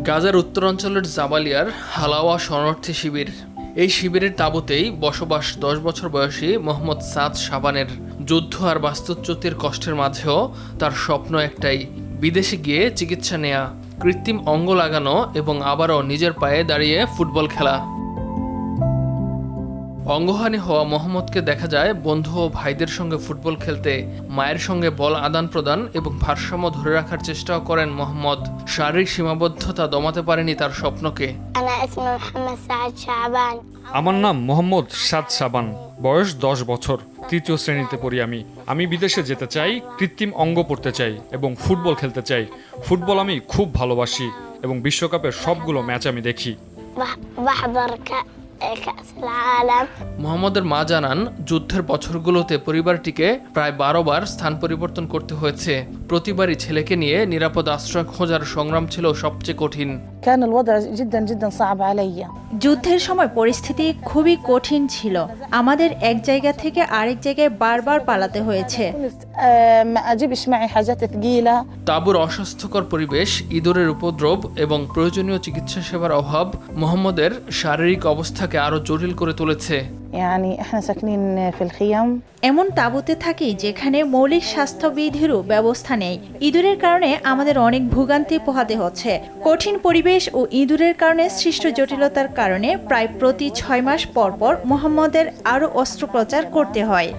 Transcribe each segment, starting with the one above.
গাজার উত্তরাঞ্চলের জাবালিয়ার হালাওয়া শরণার্থী শিবির। এই শিবিরের তাঁবুতেই বসবাস 10 বছর বয়সী মোহাম্মদ সাদ শাবানের। যুদ্ধ আর বাস্তুচ্যুতির কষ্টের মাঝেও তার স্বপ্ন একটাই, বিদেশে গিয়ে চিকিৎসা নেয়া, কৃত্রিম অঙ্গ লাগানো এবং আবারও নিজের পায়ে দাঁড়িয়ে ফুটবল খেলা। অঙ্গহানি হওয়া মোহাম্মদকে দেখা যায় বন্ধু ও ভাইদের সঙ্গে ফুটবল খেলতে, মায়ের সঙ্গে বল আদান প্রদান এবং ভারসাম্য ধরে রাখার চেষ্টাও করেন মোহাম্মদ। শারীরিক সীমাবদ্ধতা দমাতে পারেনি তার স্বপ্নকে। আমার নাম মোহাম্মদ সাদ শাবান, বয়স 10 বছর, 3য় শ্রেণীতে পড়ি আমি বিদেশে যেতে চাই, কৃত্রিম অঙ্গ পড়তে চাই এবং ফুটবল খেলতে চাই। ফুটবল আমি খুব ভালোবাসি এবং বিশ্বকাপের সবগুলো ম্যাচ আমি দেখি। মোহাম্মদের মা জানান, যুদ্ধের বছরগুলোতে পরিবারটিকে প্রায় 12 বার স্থান পরিবর্তন করতে হয়েছে। প্রতিবারই ছেলেকে নিয়ে নিরাপদ আশ্রয় খোঁজার সংগ্রাম ছিল সবচেয়ে কঠিন। যুদ্ধের সময় পরিস্থিতি খুবই কঠিন ছিল। আমাদের এক জায়গা থেকে আরেক জায়গায় বারবার পালাতে হয়েছে। তাঁবুর অস্বাস্থ্যকর পরিবেশ, ইঁদুরের উপদ্রব এবং প্রয়োজনীয় চিকিৎসা সেবার অভাব মোহাম্মদের শারীরিক অবস্থাকে আরও জটিল করে তুলেছে। এমন তাঁবুতে থাকি যেখানে মৌলিক স্বাস্থ্যবিধিরও ব্যবস্থা নেই। ইঁদুরের কারণে আমাদের অনেক ভোগান্তি পোহাতে হচ্ছে। কঠিন পরিবেশ ও ইঁদুরের কারণে সৃষ্ট জটিলতার কারণে প্রায় প্রতি 6 মাস পর পর মোহাম্মদের আরও অস্ত্রোপচার করতে হয়।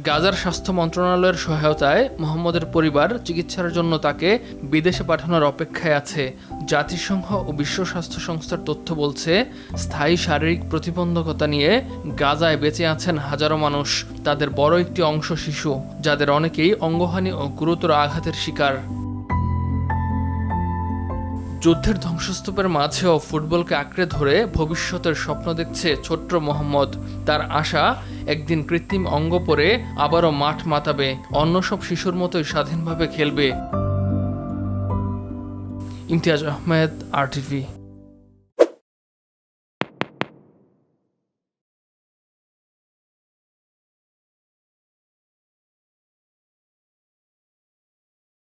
গাজার স্বাস্থ্য মন্ত্রণালয়ের সহায়তায় মোহাম্মদের পরিবার চিকিৎসার জন্য তাকে বিদেশে পাঠানোর অপেক্ষায় আছে। জাতিসংঘ ও বিশ্ব স্বাস্থ্য সংস্থার তথ্য বলছে, স্থায়ী শারীরিক প্রতিবন্ধকতা নিয়ে গাজায় বেঁচে আছেন হাজারো মানুষ। তাদের বড় একটি অংশ শিশু, যাদের অনেকেই অঙ্গহানি ও গুরুতর আঘাতের শিকার। যুদ্ধের ধ্বংসস্তূপের মাঝেও ফুটবলকে আঁকড়ে ধরে ভবিষ্যতের স্বপ্ন দেখছে ছোট্ট মোহাম্মদ। তার আশা, একদিন কৃত্রিম অঙ্গ পরে আবারও মাঠ মাতাবে, অন্য সব শিশুর মতোই স্বাধীনভাবে খেলবে। ইমতিয়াজ আহমেদ, RTV।